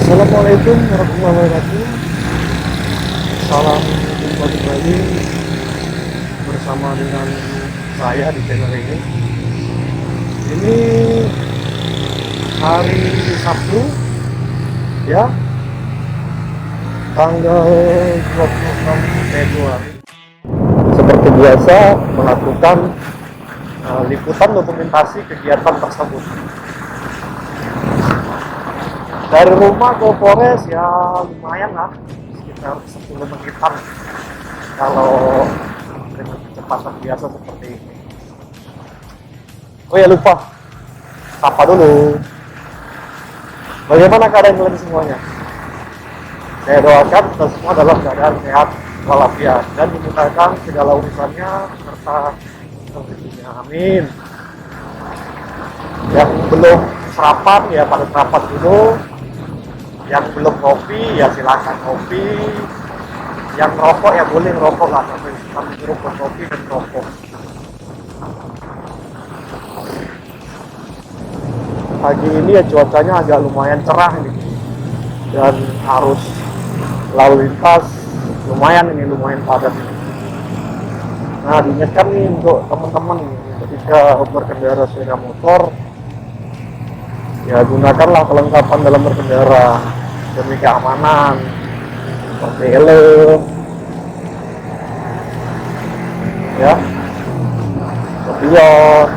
Assalamualaikum warahmatullahi wabarakatuh. Salam jumpa kembali bersama dengan saya di channel ini. Ini hari Sabtu ya, tanggal 26 Februari. Seperti biasa melakukan liputan dokumentasi kegiatan tersebut. Dari rumah ke Polres ya lumayan lah, sekitar 10 menitan kalau dengan kecepatan biasa seperti ini. Oh ya lupa, sapa dulu. Bagaimana keadaan kalian semuanya? Saya doakan kita semua dalam keadaan sehat walafiat dan dimudahkan segala urusannya serta rezekinya. Amin. Yang belum sarapan ya pada sarapan dulu. Yang belum kopi ya silakan kopi. Yang rokok ya boleh ngerokok lah, sambil ngerokok kopi dan rokok. Pagi ini ya cuacanya agak lumayan cerah nih, dan arus lalu lintas lumayan padat. Nah, diingatkan nih untuk teman-teman ketika berkendara sepeda motor, ya gunakanlah kelengkapan dalam berkendara demi keamanan seperti helm, ya, spion.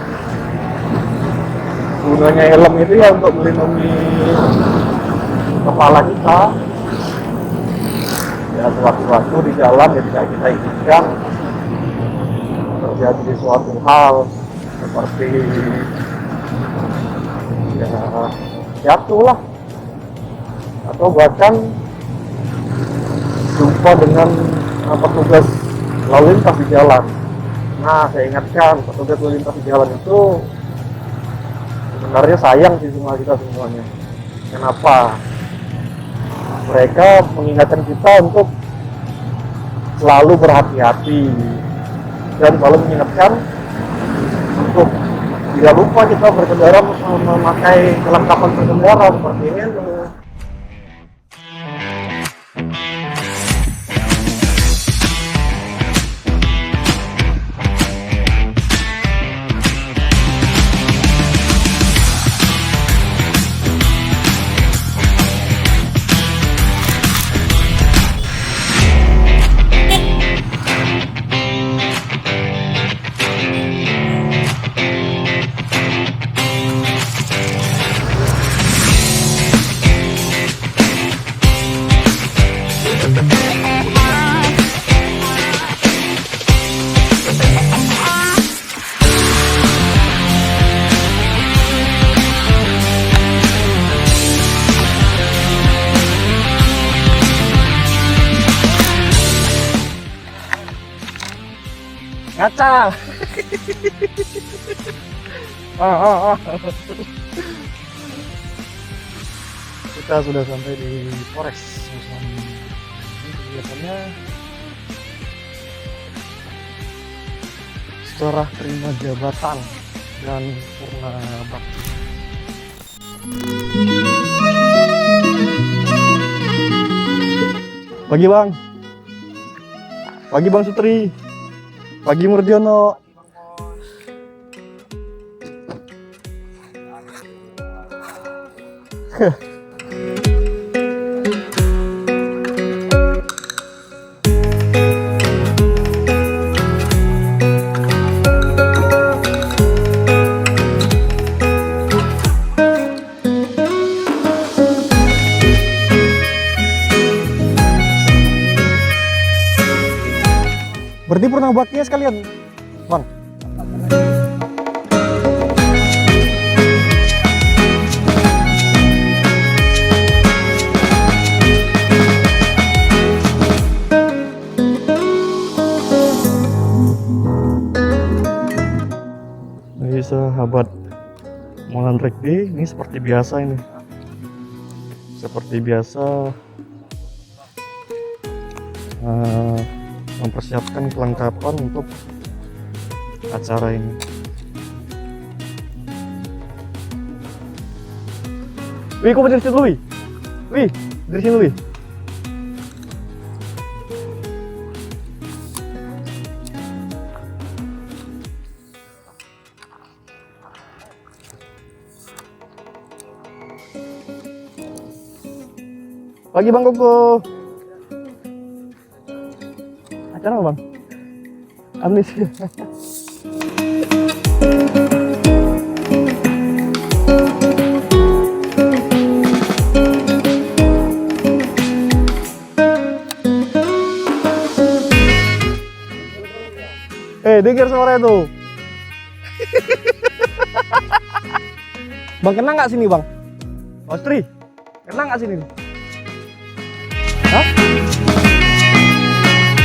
Gunanya helm itu ya untuk melindungi kepala kita. Ya sewaktu-waktu di jalan ya tidak kita inginkan terjadi suatu hal seperti ya jatuh lah, atau bahkan jumpa dengan petugas lalu lintas di jalan. Nah, saya ingatkan petugas lalu lintas di jalan itu sebenarnya sayang sih sama kita semuanya. Kenapa? Mereka mengingatkan kita untuk selalu berhati-hati dan selalu mengingatkan untuk tidak lupa kita berkendara memakai kelengkapan berkendara seperti helm. Ngaca. Kita sudah sampai di Polres. Ini kegiatannya serah terima jabatan dan purna bakti. Pagi Bang. Pagi Bang Sutri. Pagi Murdiono. Berarti purna baktinya sekalian, Bang. Ini sahabat Molan Rugby, ini seperti biasa ini. Seperti biasa mempersiapkan kelengkapan untuk acara ini. Wih, kok berdiri dulu, wih? Wih, dari sini wih. Pagi Bang Koko. Acara apa Bang? Amnesia. Dengar suara itu. Bang, kena nggak sini Bang? Ostri, kena nggak sini? Hah?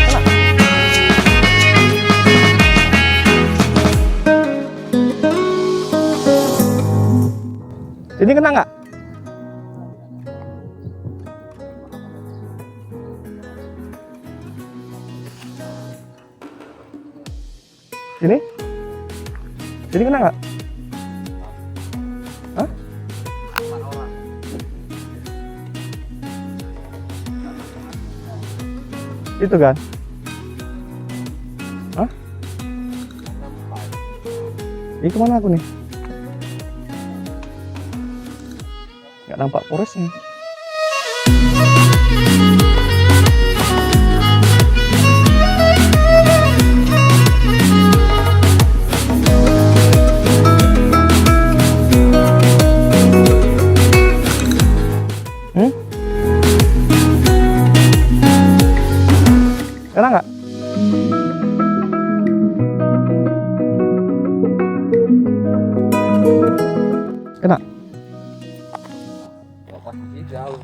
Kena? Sini kena nggak? Sini? Sini kena nggak? Hah? Itu kan? Hah? Ini kemana aku nih? Nggak nampak poresnya. Kena nggak? Kena? Jauh.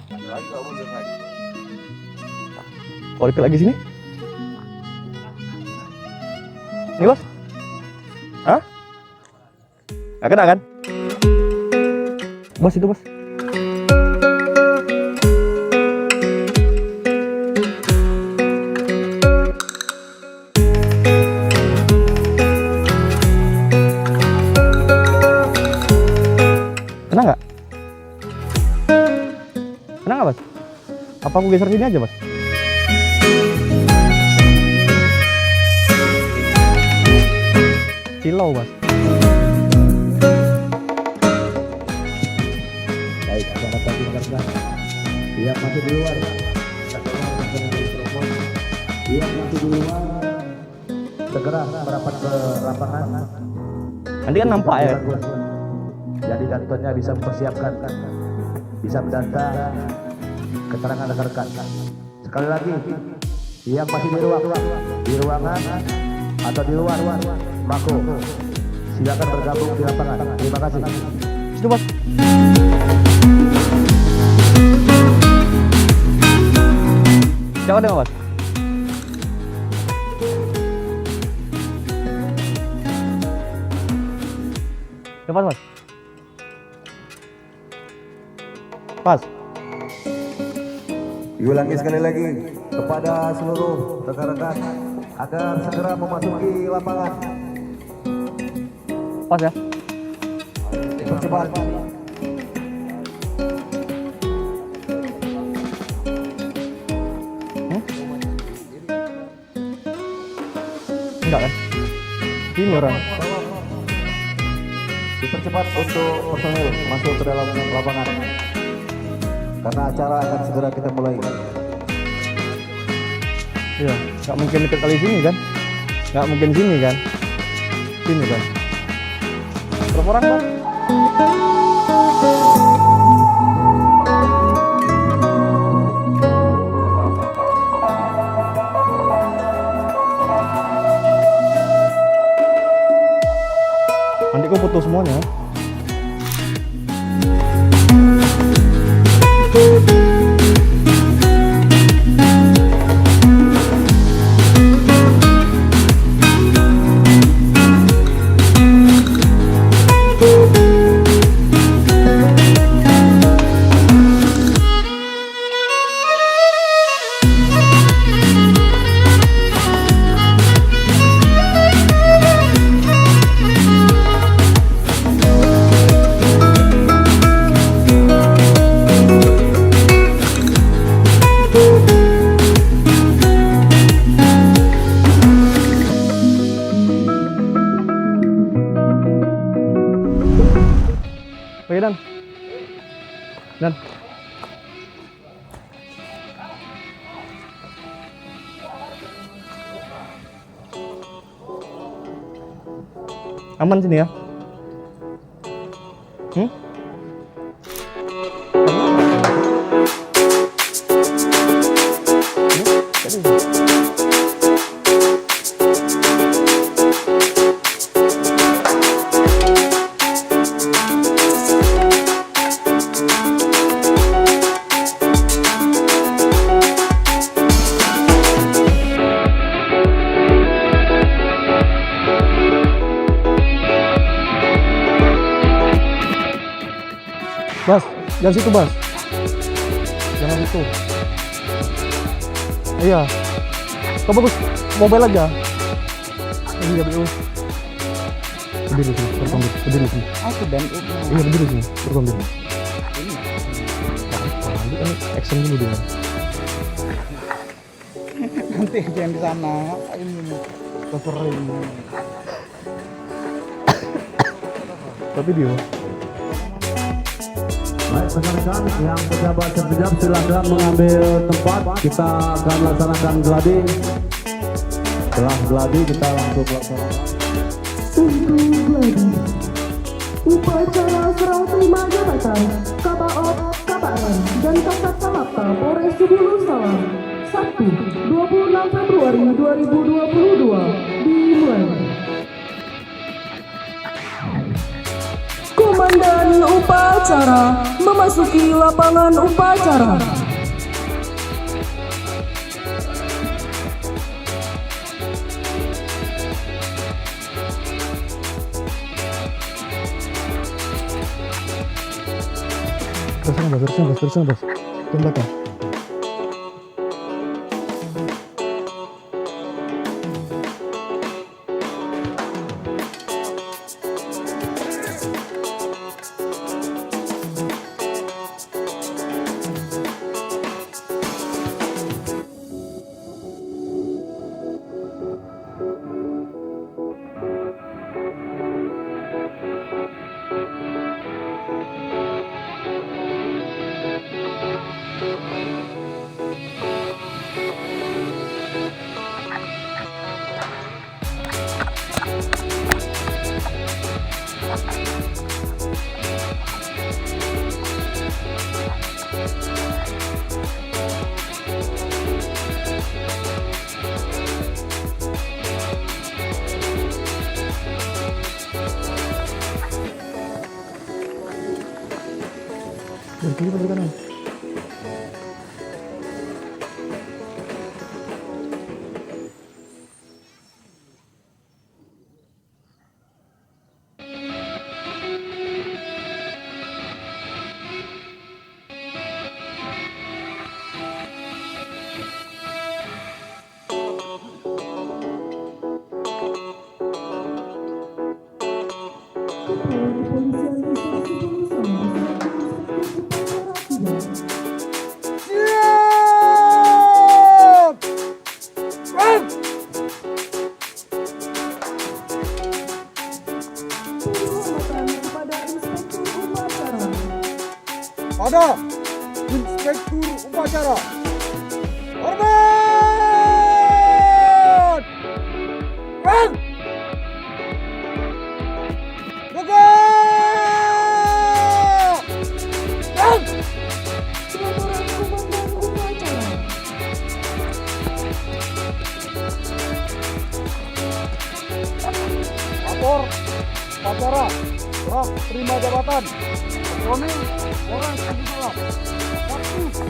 Kalau deket lagi sini? Ini Bos? Hah? Nggak kena kan? Bos itu Bos. Kena nggak? Kena nggak Mas? Apa aku geser sini aja Mas? Silau Mas. Baik, selamat pagi rekan-rekan. Dia masih di luar. Dia masih di luar. Segera merapat ke lapangan. Nanti kan nampak ya. Jadi kantornya bisa mempersiapkan, bisa mendata keterangan rekan-rekan. Sekali lagi, yang masih di ruangan atau di luar, mako silakan bergabung di lapangan. Terima kasih. Situ Bos. Siapa deh Mas? Siapa Mas? Pas. Diulangi sekali lagi kepada seluruh rekan-rekan agar segera memasuki lapangan. Pas ya. Percepat. Enggak kan? Ini orang. Dipercepat untuk personil masuk ke dalam lapangan. Karena acara akan segera kita mulai. Iya, nggak mungkin dekat kali sini kan? Nggak mungkin sini kan? Sini kan? Berapa orang Bang? Nanti kau foto semuanya. Dan aman sini ya. Bas, jangan situ Bas. Jangan situ. Iya. Kau bagus mobile aja. Iya BU. Berdiri sini, berkombil. Berdiri sini. Aku dan Iya berdiri sini, berkombil. Nanti kan action dulu dia. nanti jangan di sana. Ngapain ini? Sering. Tapi dia. Baik rekan-rekan yang pejabat silakan mengambil tempat. Kita akan laksanakan gladi. Setelah gladi kita langsung laksanakan. Untuk gladi, upacara serah terima jabatan Kabaop, Kabaran, dan Kasat Samapta Polres Subulu Salam, Sabtu 26 Februari 2022 dimulai. Komandan upacara memasuki lapangan upacara. Terusan Bas. Ke belakang. Dari kiri atau dari kanan? Kepolisian Resor Subulu Salam, penghormatan kepada Inspektur Upacara. Pada Inspektur Upacara. Hormat! Bang! Jaga! Bang! Pelaporan Komandan Upacara. Lapor upacara serah terima jabatan personil Polres Subulu Salam. Waktu 6.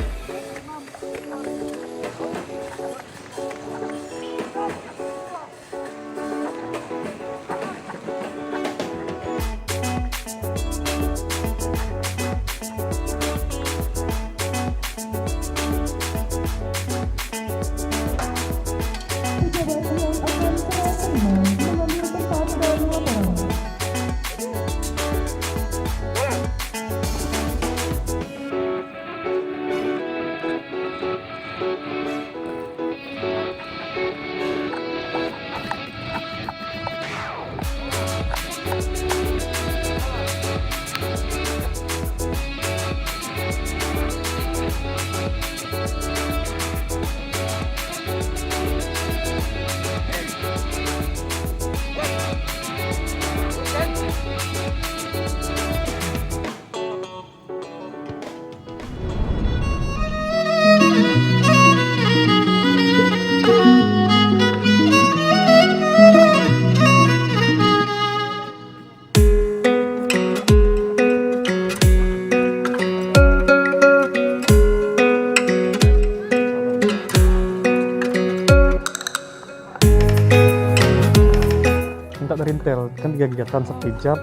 dari Intel kan 3 kegiatan sekejap,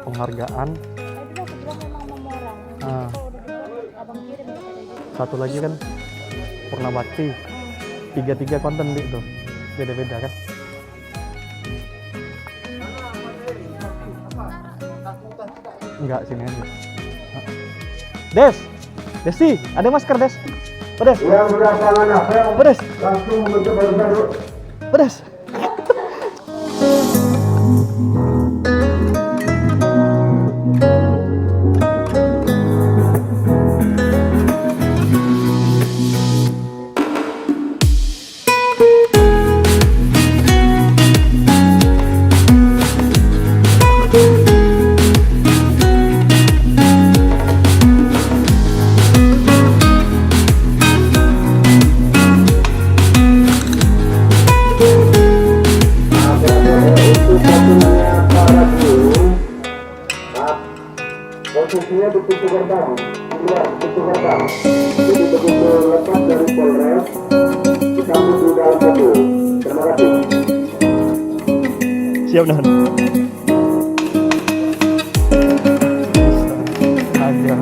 penghargaan. Tadi aku bilang memang memorang. Ah. Kalau udah dibuat abang kirim kata gitu. Satu lagi kan Purna Bakti. 3 konten itu beda-beda kan. Enggak, sini aja. Des, Desi, ada masker Des. Pedes. Pedes. Pedes. Posisinya di pintu gerbang, pintu gerbang. Jadi begitu lepas dari Polres, disambut di dalam gedung. Terima kasih. Siap Dan. Aja.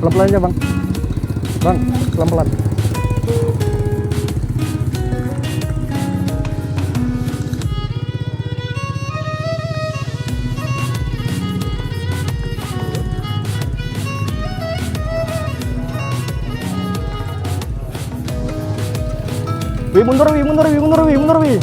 Pelan-pelan aja bang. Bang, pelan-pelan. Wih, mundur, wih, mundur, wih, mundur, wih, mundur, wih.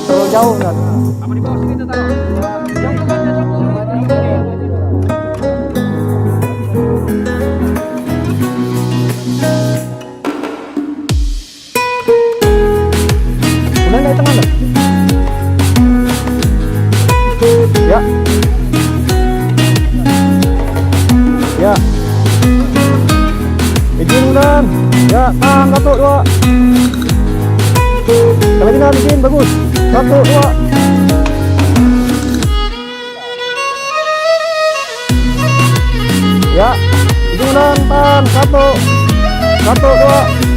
Terlalu jauh kan? Ya, tahan, 1, 2. Sekali lagi nah, bikin, bagus. 1, 2. Ya, bikin tahan, 1, 1, 2.